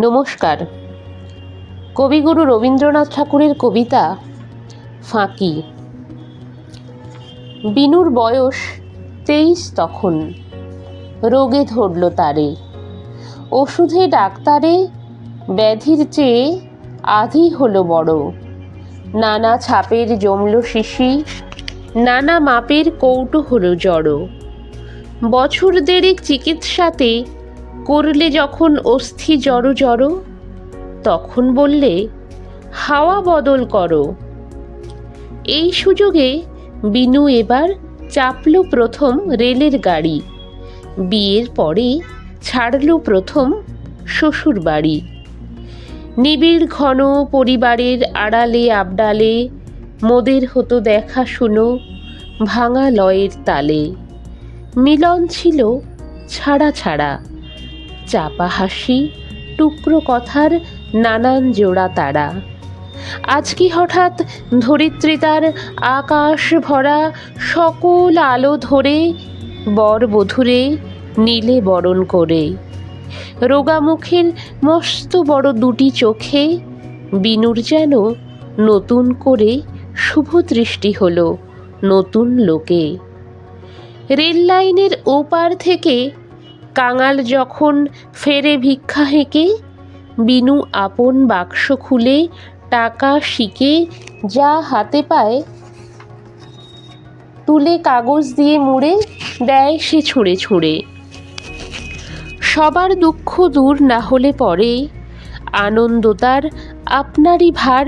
নমস্কার। কবিগুরু রবীন্দ্রনাথ ঠাকুরের কবিতা ফাঁকি। বিনুর বয়স 23 তখন। রোগে ধরল তারে, ওষুধে ডাক্তারে ব্যাধির চেয়ে আধি হলো বড়। নানা ছাপের জমল শিশি, নানা মাপের কৌটো হলো জড়ো। বছর দেড়েক চিকিৎসাতে করলে যখন অস্থি জড়ো জড়ো, তখন বললে হাওয়া বদল করো। এই সুযোগে বিনু এবার চাপল প্রথম রেলের গাড়ি। বিয়ের পরে ছাড়ল প্রথম শ্বশুর বাড়ি। নিবিড় ঘন পরিবারের আড়ালে আবডালে মোদের হতো দেখা শুনো ভাঙা লয়ের তালে। মিলন ছিল ছাড়া ছাড়া, চাপা হাসি, টুকরো কথার নানান জোড়া তারা। আজ কি হঠাৎ ধরিত্রী তার আকাশ ভরা সকল আলো ধরে বর বধূরে নীলে বরণ করে। রোগা মুখের মস্ত বড় দুটি চোখে বিনুর যেন নতুন করে শুভ দৃষ্টি হলো নতুন লোকে। রেল লাইনের ওপার থেকে কাঙাল যখন ফেরে ভিক্ষা হেঁকে, বিনু আপন বাক্স খুলে টাকা শিকে যা হাতে পায় তুলে কাগজ দিয়ে মুড়ে দেয় সে ছুঁড়ে ছুঁড়ে। সবার দুঃখ দূর না হলে পরে আনন্দ তার আপনারই ভার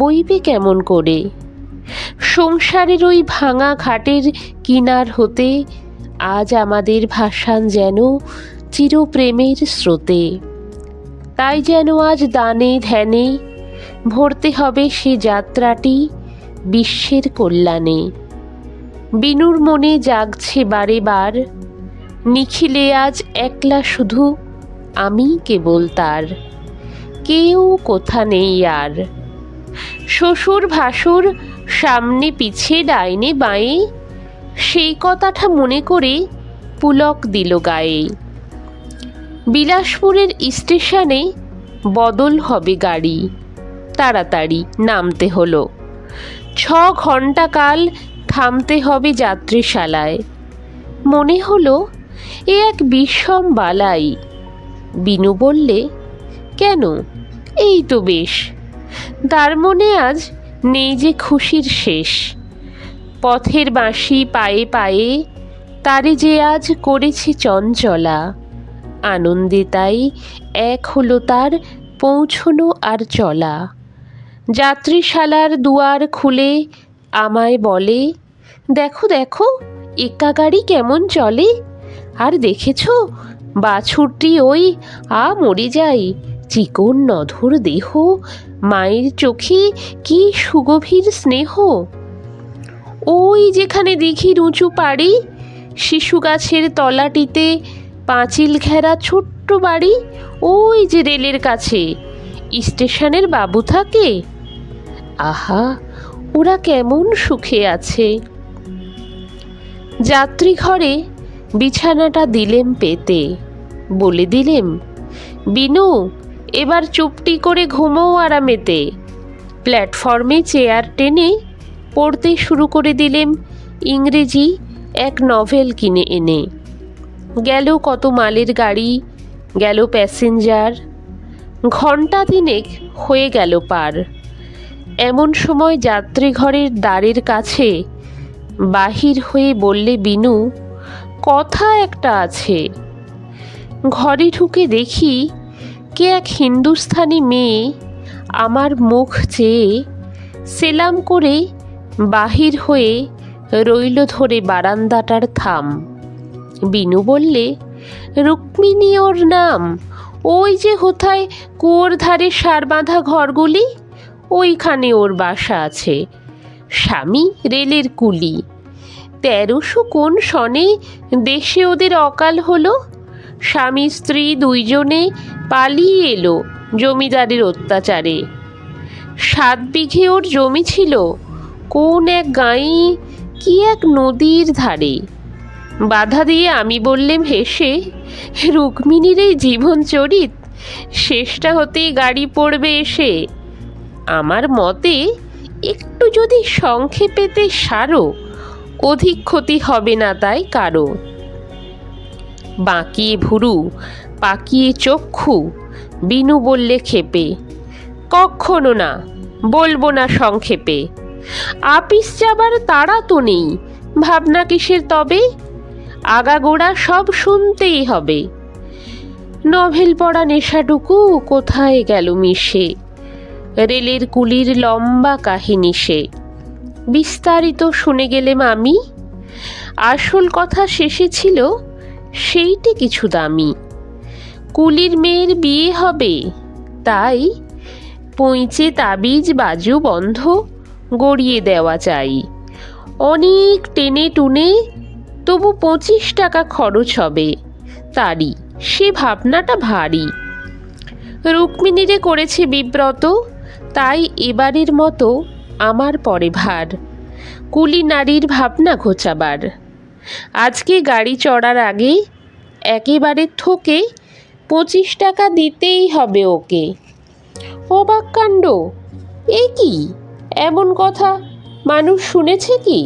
বইবে কেমন করে। সংসারের ওই ভাঙা ঘাটের কিনার হতে আজ আমাদের ভাসান যেন চিরপ্রেমের স্রোতে। তাই যেন আজ দানে ধ্যানে ভরতে হবে সে যাত্রাটি বিশ্বের কল্যাণে। বিনুর মনে জাগছে বারে বার, নিখিলে আজ একলা শুধু আমি কেবল তার, কেউ কোথা নেই আর। শ্বশুর ভাসুর সামনে পিছে ডাইনে বাঁয়ে, সেই কথাটা মনে করে পুলক দিল গায়ে। বিলাসপুরের স্টেশনে বদল হবে গাড়ি, তাড়াতাড়ি নামতে হলো। 6 ঘন্টা কাল থামতে হবে যাত্রীশালায়। মনে হলো এ এক বিষম বালাই। বিনু বললে, কেন, এই তো বেশ। তার মনে আজ নেই যে খুশির শেষ। পথের বাঁশি পায়ে পায়ে তারে যে আজ করেছে চঞ্চলা। আনন্দে তাই এক হলো তার পৌঁছনো আর চলা। যাত্রীশালার দুয়ার খুলে আমায় বলে, দেখো দেখো একা গাড়ি কেমন চলে। আর দেখেছ বাছুরটি ওই মরে যায়, চিকন নধর দেহ, মায়ের চোখে কি সুগভীর স্নেহ। ওই যেখানে দিঘির উঁচু পাড়ি, শিশু গাছের তলাটিতে পাঁচিল ঘেরা ছোট্ট বাড়ি, ওই যে রেলের কাছে স্টেশনের বাবু থাকে। আহা, ওরা কেমন সুখে আছে। যাত্রী ঘরে বিছানাটা দিলেম পেতে, বলে দিলেম, বিনু এবার চুপটি করে ঘুমোও আরামেতে। প্ল্যাটফর্মে চেয়ার টেনে পড়তে শুরু করে দিলেম ইংরেজি এক নভেল কিনে এনে। গেল কত মালের গাড়ি, গেল প্যাসেঞ্জার, ঘণ্টা 3 হয়ে গেল পার। এমন সময় যাত্রী ঘরের দ্বারের কাছে বাহির হয়ে বললে বিনু, কথা একটা আছে। ঘরে ঢুকে দেখি কে এক হিন্দুস্থানি মেয়ে আমার মুখ চেয়ে সেলাম করে বাহির হয়ে রইল ধরে বারান্দাটার থাম। বিনু বললে, রুক্মিণী ওর নাম। ওই যে কোথায় কুয়োর ধারে সার বাঁধা ঘরগুলি, ওইখানে ওর বাসা আছে। স্বামী রেলের কুলি। 1300 কোন সনে দেশে ওদের অকাল হলো। স্বামী স্ত্রী দুইজনে পালিয়ে এলো জমিদারের অত্যাচারে। 7 বিঘে ওর জমি ছিল কোন এক গাঁয়ে কি এক নদীর ধারে। বাধা দিয়ে আমি বললেম হেসে, রুক্মিণীর এই জীবন চরিত শেষটা হতেই গাড়ি পড়বে এসে। আমার মতে একটু যদি সংক্ষেপেতে সারো, অধিক ক্ষতি হবে না তাই কারো। বাঁকিয়ে ভুরু, পাকিয়ে চক্ষু, বিনু বললে ক্ষেপে, কক্ষনো না, বলবো না সংক্ষেপে। আপিস যাবার তাড়া তো নেই, ভাবনা কিসের তবে, আগাগোড়া সব শুনতেই হবে। নভেল পড়া নেশাটুকু কোথায় গেল মিশে, রেলের কুলির লম্বা কাহিনী সে। বিস্তারিত শুনে গেলেম আমি, আসল কথা শেষে ছিল সেইটে কিছু দামি। কুলির মেয়ের বিয়ে হবে, তাই পইচে তাবিজ বাজু বন্ধ গড়িয়ে দেওয়া চাই। অনেক টেনে টুনে তবু 25 টাকা খরচ হবে, তারই সে ভাবনাটা ভারী। রুক্মিণীরে করেছে বিব্রত, তাই এবারের মতো আমার পরে ভার, কুলি নারীর ভাবনা ঘোচাবার। আজকে গাড়ি চড়ার আগে একেবারে থোকে 25 টাকা দিতেই হবে ওকে। অবাক কাণ্ড, এ কি এমন কথা মানুষ শুনেছে কি?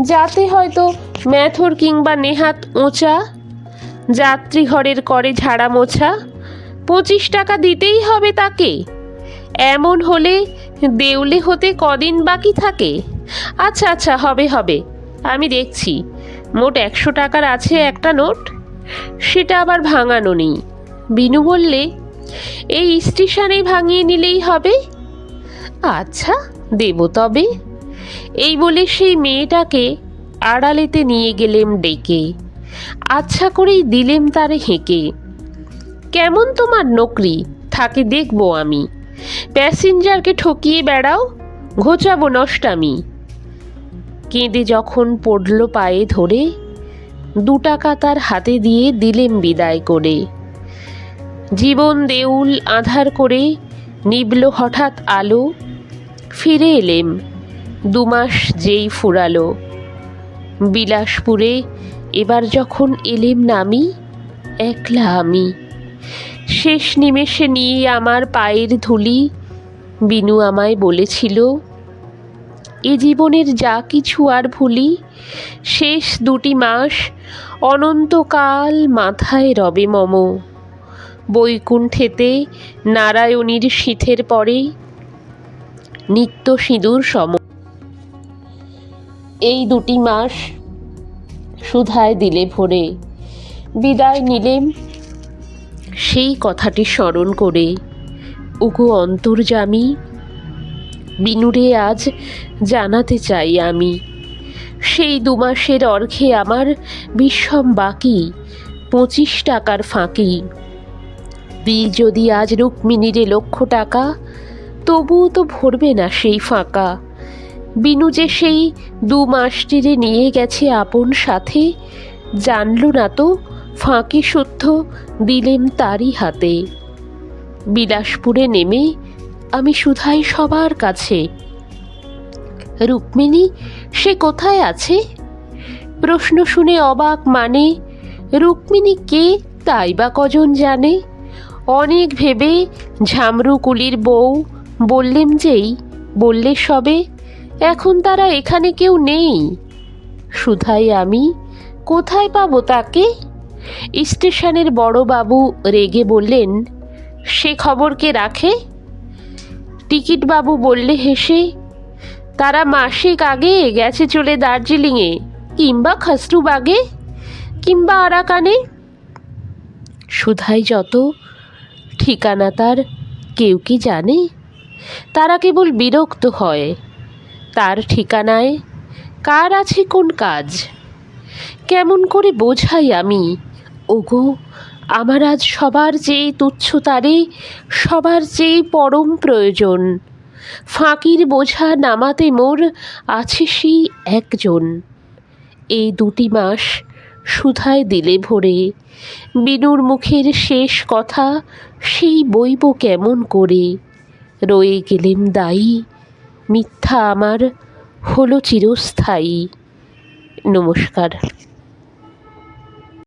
যাতে হয়তো ম্যাথর কিংবা নেহাত ওচা, যাত্রী ঘরের করে ঝাড়া মোছা, 25 টাকা দিতেই হবে তাকে। এমন হলে দেউলে হতে কদিন বাকি থাকে? আচ্ছা আচ্ছা, হবে হবে, আমি দেখছি। মোট 100 টাকার আছে একটা নোট, সেটা আবার ভাঙানো নেই। বিনু বললে, এই স্টেশনেই ভাঙিয়ে নিলেই হবে। আচ্ছা, দেব তবে। এই বলে সেই মেয়েটাকে আড়ালেতে নিয়ে গেলেম ডেকে, আচ্ছা করেই দিলেম তারে হেঁকে। কেমন তোমার নকরি, থাকে দেখবো আমি। প্যাসেঞ্জারকে ঠকিয়ে বেড়াও, ঘোচাবো নষ্টামি। কেঁদে যখন পড়ল পায়ে ধরে, 2 টাকা তার হাতে দিয়ে দিলেম বিদায় করে। জীবন দেউল আঁধার করে নিবল হঠাৎ আলো, ফিরে এলেম 2 মাস যেই ফুরালো। বিলাসপুরে এবার যখন এলেম নামি, একলা আমি। শেষ নিমেষে নিয়ে আমার পায়ের ধুলি, বিনু আমায় বলেছিল, এ জীবনের যা কিছু আর ভুলি, শেষ 2টি মাস অনন্তকাল মাথায় রবে মম। বৈকুণ্ঠেতে নারায়ণীর শীথের পরে নিত্য সিঁদুর সম। এই 2টি মাস সুধায় দিলে ভরে, বিদায় নিলেম সেই কথাটি স্মরণ করে। উগো অন্তর্যামী, বিনুরে আজ জানাতে চাই আমি, সেই 2 মাসের অর্ঘে আমার বিষম বাকি 25 টাকার ফাঁকি। দিই যদি আজ রুক্মিণীরে 1,00,000 টাকা, তবুও তো ভরবে না সেই ফাঁকা। বিনু যে সেই 2 মাসটিরে নিয়ে গেছে আপন সাথে, জানল না তো ফাঁকি শুদ্ধ দিলেম তারই হাতে। বিলাসপুরে নেমে আমি শুধাই সবার কাছে, রুক্মিণী সে কোথায় আছে? প্রশ্ন শুনে অবাক মানে, রুক্মিণী কে তাই বা কজন জানে? অনেক ভেবে ঝামরু কুলির বউ বললেম যেই, বললে সবে, এখন তারা এখানে কেউ নেই। শুধাই আমি, কোথায় পাবো তাকে? স্টেশনের বড়বাবু রেগে বললেন, সে খবর কে রাখে? টিকিটবাবু বললে হেসে, তারা মাসিক আগে গেছে চলে দার্জিলিংয়ে, কিংবা খসরুবাগে, কিংবা আরাকানে। শুধাই যত, ঠিকানা তার কেউ কি জানে? তারা কেবল বিরক্ত হয়, তার ঠিকানায় কার আছে কোন কাজ। কেমন করে বোঝাই আমি, ওগো আমার আজ সবার চেয়ে তুচ্ছ তারে, সবার চেয়ে পরম প্রয়োজন। ফাঁকির বোঝা নামাতে মোর আছে সেই একজন। এই 2টি মাস সুধায় দিলে ভরে, বিনুর মুখের শেষ কথা সেই বইব কেমন করে। রয়ে গেলেম দায়ী, মিথ্যা আমার হলো চিরস্থায়ী। নমস্কার।